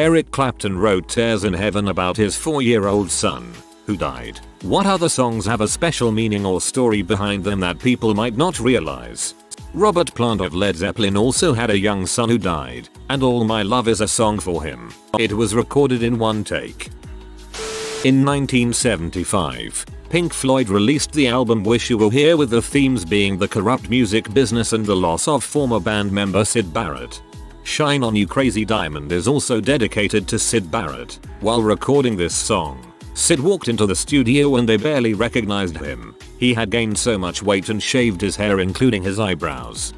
Eric Clapton wrote Tears in Heaven about his 4-year-old son, who died. What other songs have a special meaning or story behind them that people might not realize? Robert Plant of Led Zeppelin also had a young son who died, and All My Love is a song for him. It was recorded in one take. In 1975, Pink Floyd released the album Wish You Were Here, with the themes being the corrupt music business and the loss of former band member Syd Barrett. Shine On You Crazy Diamond is also dedicated to Syd Barrett. While recording this song, Syd walked into the studio and they barely recognized him. He had gained so much weight and shaved his hair, including his eyebrows.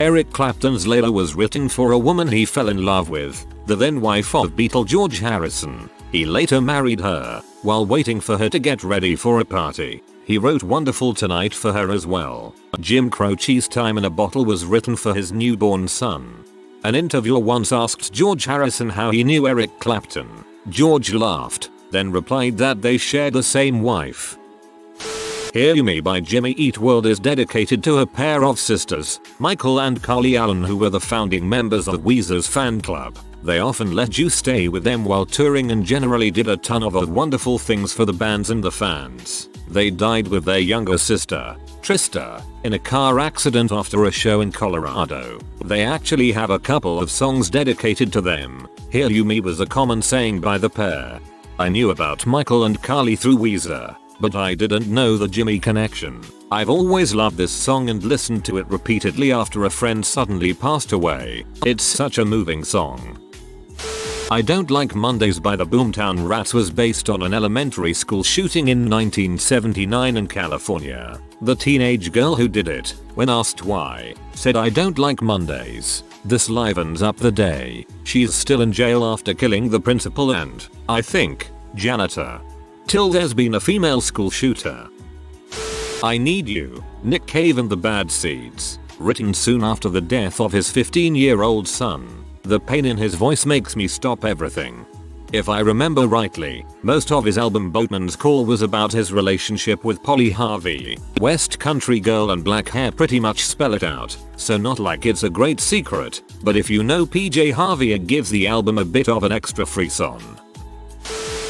Eric Clapton's Layla was written for a woman he fell in love with, the then wife of Beatle George Harrison. He later married her. While waiting for her to get ready for a party, he wrote Wonderful Tonight for her as well. Jim Croce's Time in a Bottle was written for his newborn son. An interviewer once asked George Harrison how he knew Eric Clapton. George laughed, then replied that they shared the same wife. Hear You Me by Jimmy Eat World is dedicated to a pair of sisters, Michael and Carly Allen, who were the founding members of Weezer's fan club. They often let you stay with them while touring and generally did a ton of wonderful things for the bands and the fans. They died with their younger sister, Trista, in a car accident after a show in Colorado. They actually have a couple of songs dedicated to them. Hear You Me was a common saying by the pair. I knew about Michael and Carly through Weezer, but I didn't know the Jimmy connection. I've always loved this song and listened to it repeatedly after a friend suddenly passed away. It's such a moving song. I Don't Like Mondays by the Boomtown Rats was based on an elementary school shooting in 1979 in California. The teenage girl who did it, when asked why, said, "I don't like Mondays. This livens up the day." She's still in jail after killing the principal and, I think, janitor. Till there's been a female school shooter. I Need You, Nick Cave and the Bad Seeds, written soon after the death of his 15-year-old son. The pain in his voice makes me stop everything. If I remember rightly, most of his album Boatman's Call was about his relationship with Polly Harvey. West Country Girl and Black Hair pretty much spell it out, so not like it's a great secret, but if you know PJ Harvey, it gives the album a bit of an extra frisson.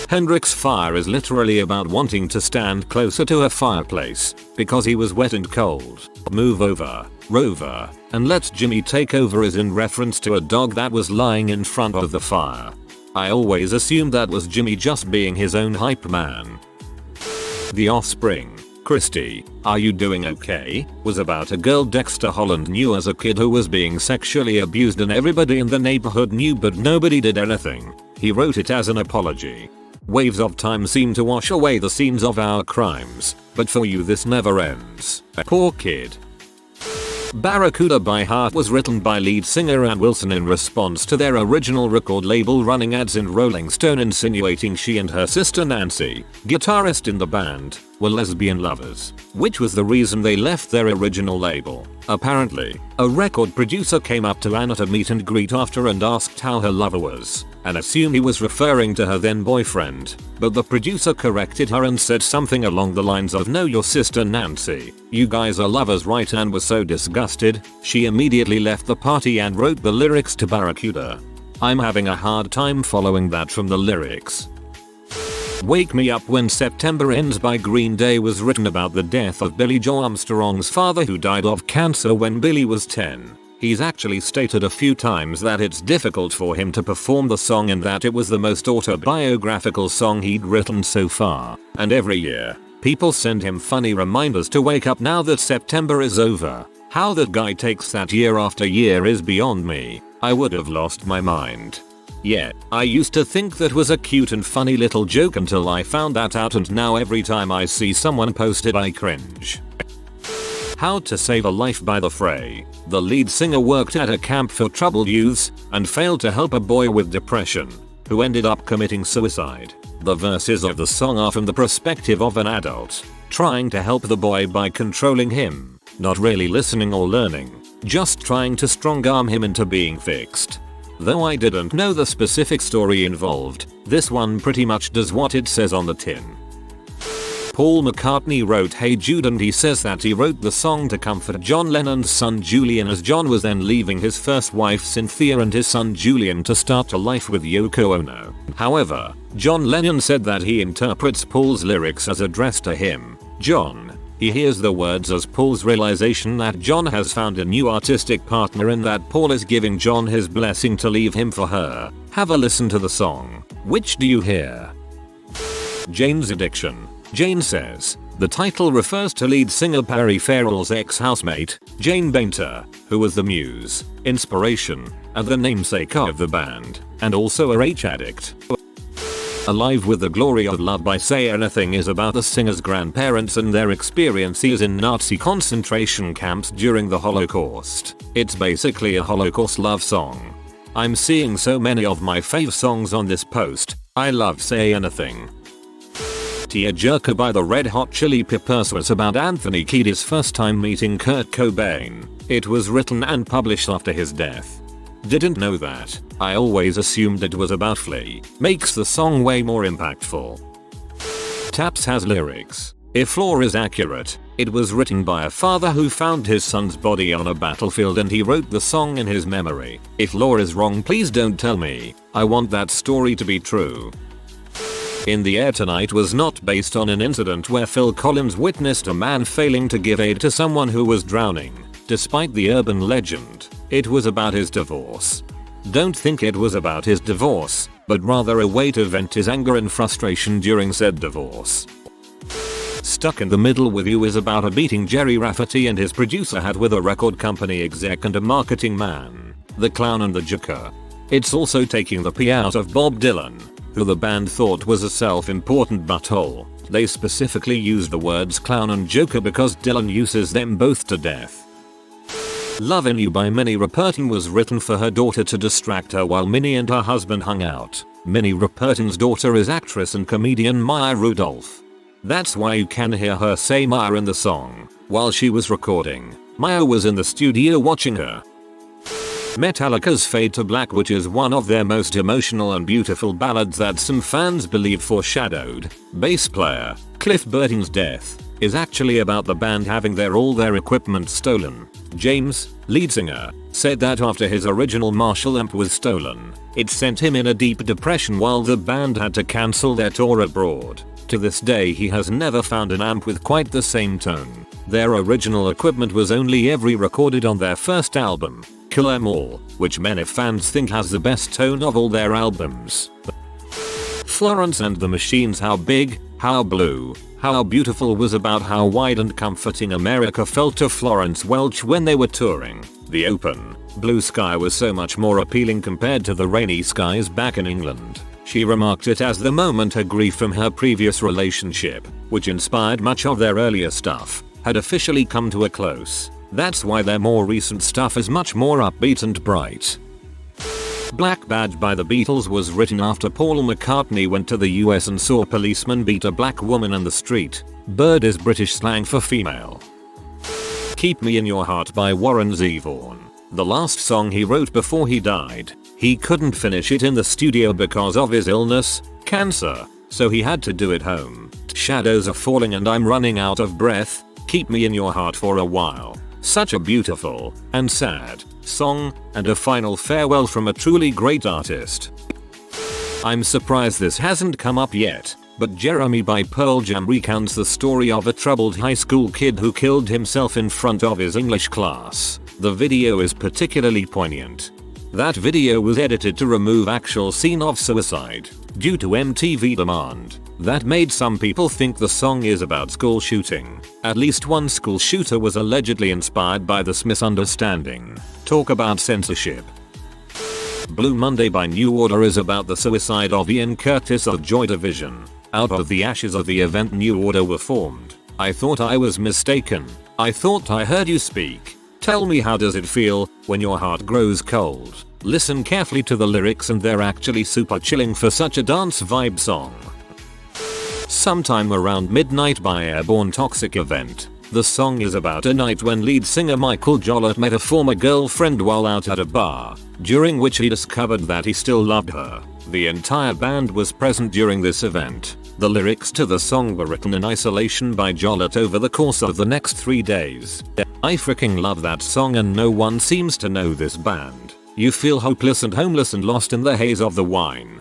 Hendrix's Fire is literally about wanting to stand closer to a fireplace, because he was wet and cold. Move Over, Rover, and Let Jimmy Take Over is in reference to a dog that was lying in front of the fire. I always assumed that was Jimmy just being his own hype man. The Offspring, Christy, Are You Doing Okay? Was about a girl Dexter Holland knew as a kid who was being sexually abused, and everybody in the neighborhood knew but nobody did anything. He wrote it as an apology. Waves of time seem to wash away the scenes of our crimes, but for you this never ends. Poor kid. Barracuda by Heart was written by lead singer Ann Wilson in response to their original record label running ads in Rolling Stone insinuating she and her sister Nancy, guitarist in the band, were lesbian lovers, which was the reason they left their original label. Apparently, a record producer came up to Ann at a meet and greet after and asked how her lover was, and assumed he was referring to her then boyfriend, but the producer corrected her and said something along the lines of, "No, your sister Nancy. You guys are lovers, right?" Ann was so disgusted, she immediately left the party and wrote the lyrics to Barracuda. I'm having a hard time following that from the lyrics. Wake Me Up When September Ends by Green Day was written about the death of Billy Joe Armstrong's father, who died of cancer when Billy was 10. He's actually stated a few times that it's difficult for him to perform the song and that it was the most autobiographical song he'd written so far. And every year, people send him funny reminders to wake up now that September is over. How that guy takes that year after year is beyond me. I would have lost my mind. Yeah, I used to think that was a cute and funny little joke until I found that out, and now every time I see someone post it I cringe. How to Save a Life by The Fray. The lead singer worked at a camp for troubled youths and failed to help a boy with depression, who ended up committing suicide. The verses of the song are from the perspective of an adult, trying to help the boy by controlling him, not really listening or learning, just trying to strong-arm him into being fixed. Though I didn't know the specific story involved, this one pretty much does what it says on the tin. Paul McCartney wrote Hey Jude, and he says that he wrote the song to comfort John Lennon's son Julian, as John was then leaving his first wife Cynthia and his son Julian to start a life with Yoko Ono. However, John Lennon said that he interprets Paul's lyrics as addressed to him, John. He hears the words as Paul's realization that John has found a new artistic partner and that Paul is giving John his blessing to leave him for her. Have a listen to the song. Which do you hear? Jane's addiction. Jane says, the title refers to lead singer Perry Farrell's ex-housemate, Jane Bainter, who was the muse, inspiration, and the namesake of the band, and also a H addict. Alive with the Glory of Love by Say Anything is about the singer's grandparents and their experiences in Nazi concentration camps during the Holocaust. It's basically a Holocaust love song. I'm seeing so many of my fave songs on this post. I love Say Anything. Tearjerker by the Red Hot Chili Peppers was about Anthony Kiedis' first time meeting Kurt Cobain. It was written and published after his death. Didn't know that. I always assumed it was about Flea. Makes the song way more impactful. Taps has lyrics. If lore is accurate, it was written by a father who found his son's body on a battlefield and he wrote the song in his memory. If lore is wrong, please don't tell me. I want that story to be true. In the Air Tonight was not based on an incident where Phil Collins witnessed a man failing to give aid to someone who was drowning. Despite the urban legend, it was about his divorce. Don't think it was about his divorce, but rather a way to vent his anger and frustration during said divorce. Stuck in the Middle with You is about a beating Jerry Rafferty and his producer had with a record company exec and a marketing man, the Clown and the Joker. It's also taking the P out of Bob Dylan, who the band thought was a self-important butthole. They specifically used the words clown and joker because Dylan uses them both to death. Lovin' You by Minnie Riperton was written for her daughter to distract her while Minnie and her husband hung out. Minnie Riperton's daughter is actress and comedian Maya Rudolph. That's why you can hear her say Maya in the song. While she was recording, Maya was in the studio watching her. Metallica's Fade to Black, which is one of their most emotional and beautiful ballads that some fans believe foreshadowed bass player Cliff Burton's death, is actually about the band having all their equipment stolen. James, lead singer, said that after his original Marshall amp was stolen, it sent him in a deep depression while the band had to cancel their tour abroad. To this day he has never found an amp with quite the same tone. Their original equipment was only ever recorded on their first album, Kill 'Em All, which many fans think has the best tone of all their albums. Florence and the Machine's How Big, How Blue, How Beautiful was about how wide and comforting America felt to Florence Welch when they were touring. The open, blue sky was so much more appealing compared to the rainy skies back in England. She remarked it as the moment her grief from her previous relationship, which inspired much of their earlier stuff, had officially come to a close. That's why their more recent stuff is much more upbeat and bright. Black Badge by the Beatles was written after Paul McCartney went to the US and saw a policeman beat a black woman in the street. Bird is British slang for female. Keep Me in Your Heart by Warren Zevon. The last song he wrote before he died. He couldn't finish it in the studio because of his illness, cancer, so he had to do it home. Shadows are falling and I'm running out of breath. Keep Me in Your Heart for a while. Such a beautiful and sad song, and a final farewell from a truly great artist. I'm surprised this hasn't come up yet, but Jeremy by Pearl Jam recounts the story of a troubled high school kid who killed himself in front of his English class. The video is particularly poignant. That video was edited to remove actual scene of suicide, due to MTV demand. That made some people think the song is about school shooting. At least one school shooter was allegedly inspired by this misunderstanding. Talk about censorship. Blue Monday by New Order is about the suicide of Ian Curtis of Joy Division. Out of the ashes of the event New Order were formed. I thought I was mistaken. I thought I heard you speak. Tell me, how does it feel when your heart grows cold? Listen carefully to the lyrics and they're actually super chilling for such a dance vibe song. Sometime Around Midnight by Airborne Toxic Event. The song is about a night when lead singer Michael Jollett met a former girlfriend while out at a bar, during which he discovered that he still loved her. The entire band was present during this event. The lyrics to the song were written in isolation by Jolett over the course of the next 3 days. I freaking love that song and no one seems to know this band. You feel hopeless and homeless and lost in the haze of the wine.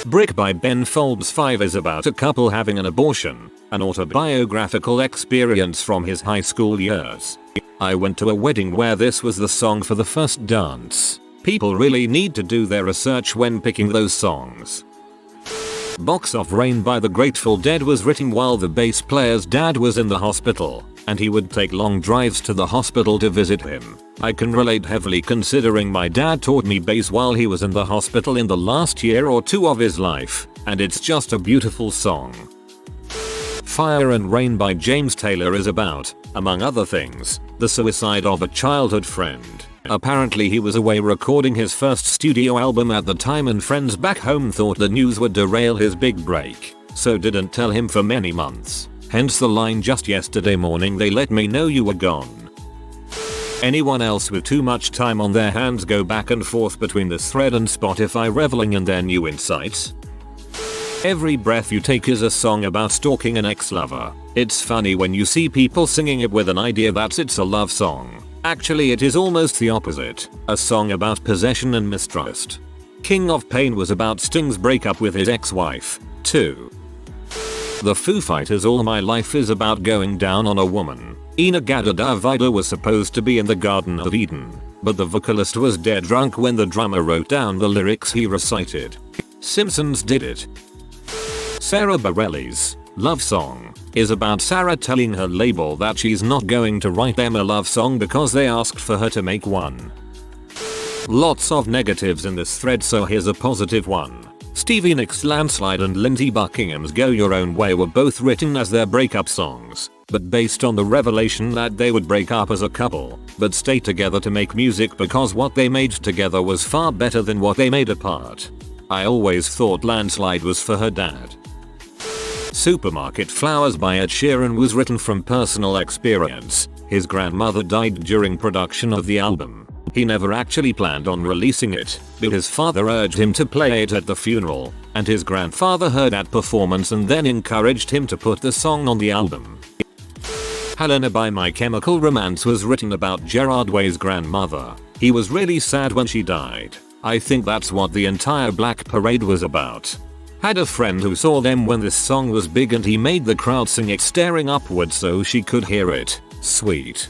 Brick by Ben Folds 5 is about a couple having an abortion, an autobiographical experience from his high school years. I went to a wedding where this was the song for the first dance. People really need to do their research when picking those songs. Box of Rain by the Grateful Dead was written while the bass player's dad was in the hospital, and he would take long drives to the hospital to visit him. I can relate heavily considering my dad taught me bass while he was in the hospital in the last year or two of his life, and it's just a beautiful song. Fire and Rain by James Taylor is about, among other things, the suicide of a childhood friend. Apparently he was away recording his first studio album at the time and friends back home thought the news would derail his big break, so didn't tell him for many months. Hence the line, just yesterday morning they let me know you were gone. Anyone else with too much time on their hands go back and forth between this thread and Spotify reveling in their new insights? Every Breath You Take is a song about stalking an ex-lover. It's funny when you see people singing it with an idea that it's a love song. Actually it is almost the opposite, a song about possession and mistrust. King of Pain was about Sting's breakup with his ex-wife, too. The Foo Fighters' All My Life is about going down on a woman. In-A-Gadda-Da-Vida was supposed to be in the Garden of Eden, but the vocalist was dead drunk when the drummer wrote down the lyrics he recited. Simpsons did it. Sarah Bareilles' Love Song is about Sarah telling her label that she's not going to write them a love song because they asked for her to make one. Lots of negatives in this thread, so here's a positive one. Stevie Nicks' Landslide and Lindsey Buckingham's Go Your Own Way were both written as their breakup songs, but based on the revelation that they would break up as a couple, but stay together to make music because what they made together was far better than what they made apart. I always thought Landslide was for her dad. Supermarket Flowers by Ed Sheeran was written from personal experience. His grandmother died during production of the album. He never actually planned on releasing it, but his father urged him to play it at the funeral, and his grandfather heard that performance and then encouraged him to put the song on the album. Helena by My Chemical Romance was written about Gerard Way's grandmother. He was really sad when she died. I think that's what the entire Black Parade was about. Had a friend who saw them when this song was big and he made the crowd sing it staring upwards so she could hear it. Sweet.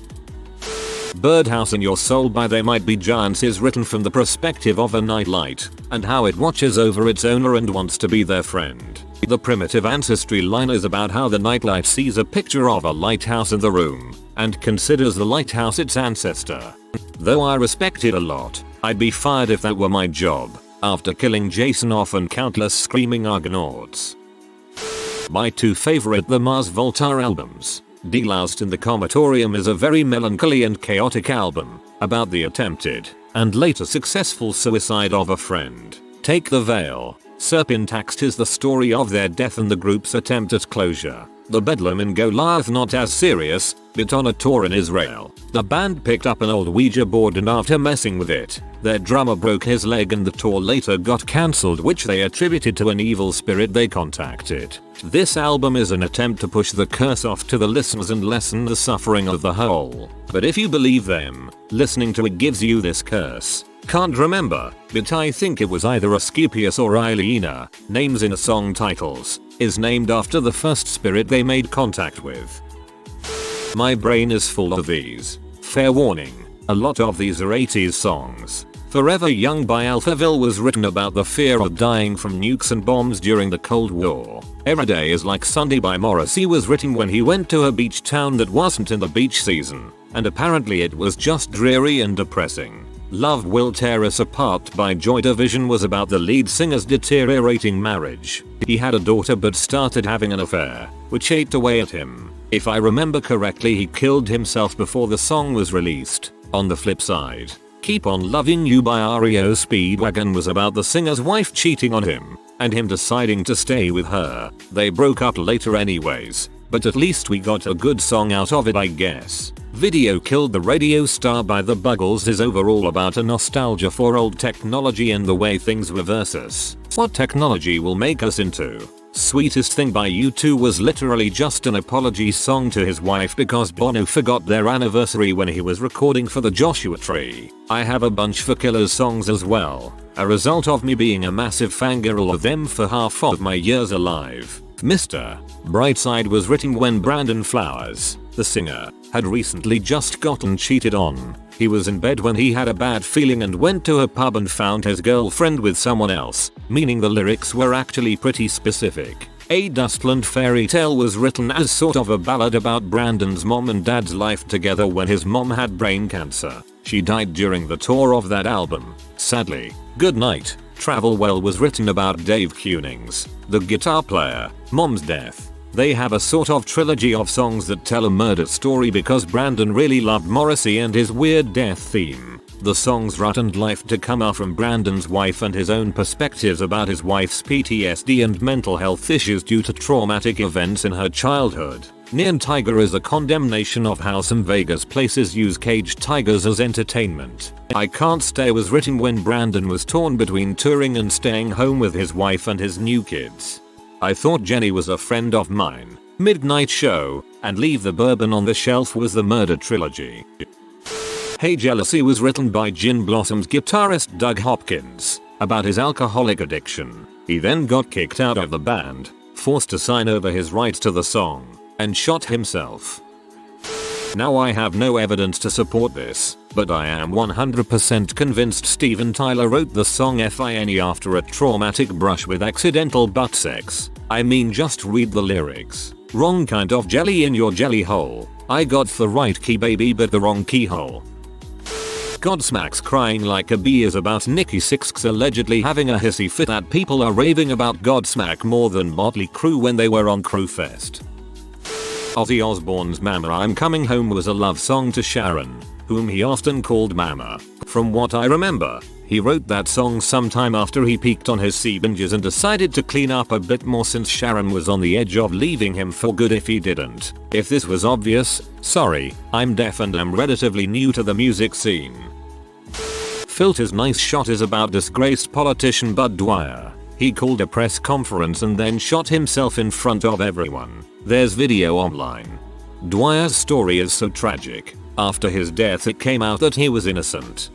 Birdhouse in Your Soul by They Might Be Giants is written from the perspective of a nightlight and how it watches over its owner and wants to be their friend. The primitive ancestry line is about how the nightlight sees a picture of a lighthouse in the room and considers the lighthouse its ancestor. Though I respect it a lot, I'd be fired if that were my job. After killing Jason off and countless screaming Argonauts. My two favorite The Mars Volta albums. Deloused in the Comatorium is a very melancholy and chaotic album about the attempted and later successful suicide of a friend. Take the Veil. Serpentaxt is the story of their death and the group's attempt at closure. The Bedlam in Goliath not as serious, but on a tour in Israel, the band picked up an old Ouija board and after messing with it, their drummer broke his leg and the tour later got cancelled, which they attributed to an evil spirit they contacted. This album is an attempt to push the curse off to the listeners and lessen the suffering of the whole. But if you believe them, listening to it gives you this curse. Can't remember, but I think it was either Asclepius or Ileana, names in the song titles, is named after the first spirit they made contact with. My brain is full of these. Fair warning, a lot of these are 80s songs. Forever Young by Alphaville was written about the fear of dying from nukes and bombs during the Cold War. Every Day is Like Sunday by Morrissey was written when he went to a beach town that wasn't in the beach season, and apparently it was just dreary and depressing. Love Will Tear Us Apart by Joy Division was about the lead singer's deteriorating marriage. He had a daughter but started having an affair, which ate away at him. If I remember correctly, he killed himself before the song was released. On the flip side, Keep On Loving You by REO Speedwagon was about the singer's wife cheating on him, and him deciding to stay with her. They broke up later anyways, but at least we got a good song out of it, I guess. Video Killed the Radio Star by The Buggles is overall about a nostalgia for old technology and the way things reverse us. What technology will make us into. Sweetest Thing by U2 was literally just an apology song to his wife because Bono forgot their anniversary when he was recording for the Joshua Tree. I have a bunch for Killer's songs as well, a result of me being a massive fangirl of them for half of my years alive. Mr. Brightside was written when Brandon Flowers, the singer, had recently just gotten cheated on. He was in bed when he had a bad feeling and went to a pub and found his girlfriend with someone else, meaning the lyrics were actually pretty specific. A Dustland Fairy Tale was written as sort of a ballad about Brandon's mom and dad's life together when his mom had brain cancer. She died during the tour of that album, sadly. Good Night, Travel Well was written about Dave Cuning's, the guitar player, mom's death. They have a sort of trilogy of songs that tell a murder story because Brandon really loved Morrissey and his weird death theme. The songs Rut and Life to Come are from Brandon's wife and his own perspectives about his wife's PTSD and mental health issues due to traumatic events in her childhood. Neon Tiger is a condemnation of how some Vegas places use caged tigers as entertainment. I Can't Stay was written when Brandon was torn between touring and staying home with his wife and his new kids. I Thought Jenny Was a Friend of Mine, Midnight Show, and Leave the Bourbon on the Shelf was the Murder Trilogy. Hey Jealousy was written by Gin Blossom's guitarist Doug Hopkins, about his alcoholic addiction. He then got kicked out of the band, forced to sign over his rights to the song, and shot himself. Now I have no evidence to support this, but I am 100% convinced Steven Tyler wrote the song Fine after a traumatic brush with accidental butt sex. I mean, just read the lyrics. Wrong kind of jelly in your jelly hole. I got the right key baby but the wrong keyhole. Godsmack's Crying Like a Bee is about Nikki Sixx allegedly having a hissy fit that people are raving about Godsmack more than Motley Crue when they were on Crewfest. Ozzy Osbourne's Mama I'm Coming Home was a love song to Sharon, whom he often called Mama. From what I remember, he wrote that song sometime after he peaked on his sea binges and decided to clean up a bit more since Sharon was on the edge of leaving him for good if he didn't. If this was obvious, sorry, I'm deaf and am relatively new to the music scene. Filter's Nice Shot is about disgraced politician Bud Dwyer. He called a press conference and then shot himself in front of everyone. There's video online. Dwyer's story is so tragic. After his death it came out that he was innocent.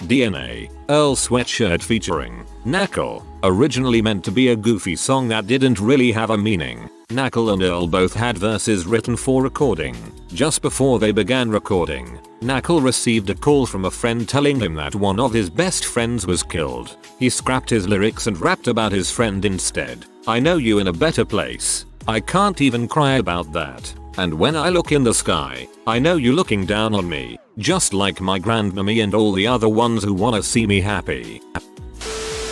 DNA, Earl Sweatshirt featuring Knuckle, originally meant to be a goofy song that didn't really have a meaning. Knuckle and Earl both had verses written for recording. Just before they began recording, Knuckle received a call from a friend telling him that one of his best friends was killed. He scrapped his lyrics and rapped about his friend instead. I know you in a better place. I can't even cry about that. And when I look in the sky, I know you looking down on me, just like my grandmammy and all the other ones who wanna see me happy.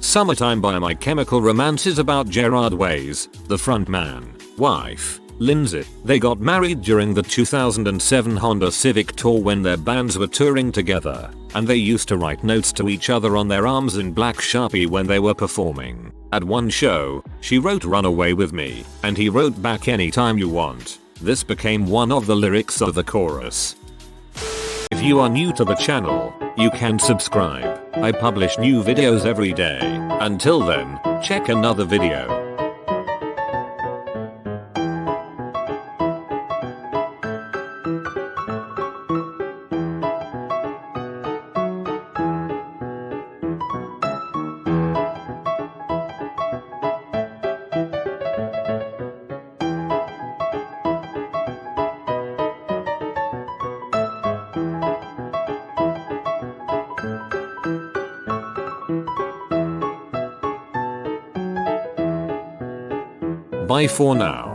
Summertime by My Chemical Romance is about Gerard Way's, the frontman, wife, Lindsay. They got married during the 2007 Honda Civic tour when their bands were touring together, and they used to write notes to each other on their arms in black Sharpie when they were performing. At one show, she wrote Run Away With Me, and he wrote back Anytime You Want. This became one of the lyrics of the chorus. If you are new to the channel, you can subscribe. I publish new videos every day. Until then, check another video. Bye for now.